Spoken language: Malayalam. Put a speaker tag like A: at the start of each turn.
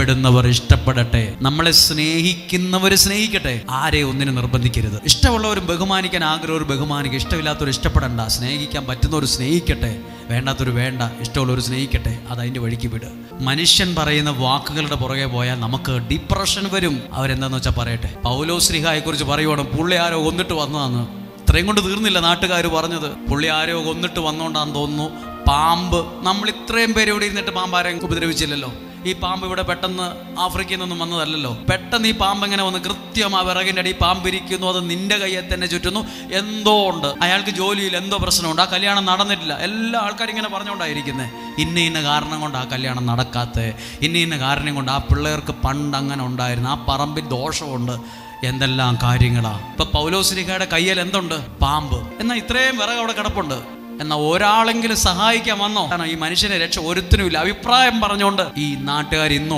A: ഇഷ്ടപ്പെടുന്നവർ ഇഷ്ടപ്പെടട്ടെ. നമ്മളെ സ്നേഹിക്കുന്നവർ സ്നേഹിക്കട്ടെ. ആരെ ഒന്നിനും നിർബന്ധിക്കരുത്. ഇഷ്ടമുള്ളവർ ബഹുമാനിക്കാൻ ആഗ്രഹം ബഹുമാനിക്കുക, ഇഷ്ടമില്ലാത്തവർ ഇഷ്ടപ്പെടണ്ട. സ്നേഹിക്കാൻ പറ്റുന്നവർ സ്നേഹിക്കട്ടെ, വേണ്ടാത്തൊരു വേണ്ട, ഇഷ്ടമുള്ളവർ സ്നേഹിക്കട്ടെ. അതതിൻ്റെ വഴിക്ക് വിട്. മനുഷ്യൻ പറയുന്ന വാക്കുകളുടെ പുറകെ പോയാൽ നമുക്ക് ഡിപ്രഷൻ വരും. അവരെന്താന്ന് വെച്ചാൽ പറയട്ടെ. പൗലോസ് ശ്ലീഹായെക്കുറിച്ച് പറയുവാണ്, പുള്ളി ആരോ കൊന്നിട്ട് വന്നതാന്ന്. ഇത്രയും കൊണ്ട് തീർന്നില്ല നാട്ടുകാർ പറഞ്ഞത്. പുള്ളി ആരോ കൊന്നിട്ട് വന്നോണ്ടാന്ന് തോന്നുന്നു. പാമ്പ്, നമ്മൾ ഇത്രയും പേര് ഇവിടെ ഇരുന്നിട്ട് പാമ്പ് ആരെയും ഉപദ്രവിച്ചില്ലല്ലോ. ഈ പാമ്പ് ഇവിടെ പെട്ടെന്ന് ആഫ്രിക്കയിൽ നിന്നൊന്നും വന്നതല്ലല്ലോ. പെട്ടെന്ന് ഈ പാമ്പ് എങ്ങനെ വന്ന് കൃത്യം ആ വിറകിൻ്റെ അടി പാമ്പിരിക്കുന്നു, അത് നിന്റെ കയ്യിൽ തന്നെ ചുറ്റുന്നു. എന്തോ ഉണ്ട്, അയാൾക്ക് ജോലിയിൽ എന്തോ പ്രശ്നമുണ്ട്, ആ കല്യാണം നടന്നിട്ടില്ല. എല്ലാ ആൾക്കാരും ഇങ്ങനെ പറഞ്ഞുകൊണ്ടായിരിക്കുന്നത്. ഇന്ന കാരണം കൊണ്ട് ആ കല്യാണം നടക്കാത്ത, ഇന്ന കാരണം കൊണ്ട് ആ പിള്ളേർക്ക് പണ്ട് അങ്ങനെ ഉണ്ടായിരുന്നു, ആ പറമ്പിൽ ദോഷമുണ്ട്, എന്തെല്ലാം കാര്യങ്ങളാ. ഇപ്പൊ പൗലോസ്ലീഹയുടെ കയ്യിൽ എന്തുണ്ട്? പാമ്പ്. എന്നാൽ ഇത്രയും വിറക് അവിടെ കിടപ്പുണ്ട്. എന്നാൽ ഒരാളെങ്കിലും സഹായിക്കാൻ വന്നോ? കാരണം ഈ മനുഷ്യനെ രക്ഷ ഒരുത്തിനുമില്ല. അഭിപ്രായം പറഞ്ഞുകൊണ്ട് ഈ നാട്ടുകാർ ഇന്നും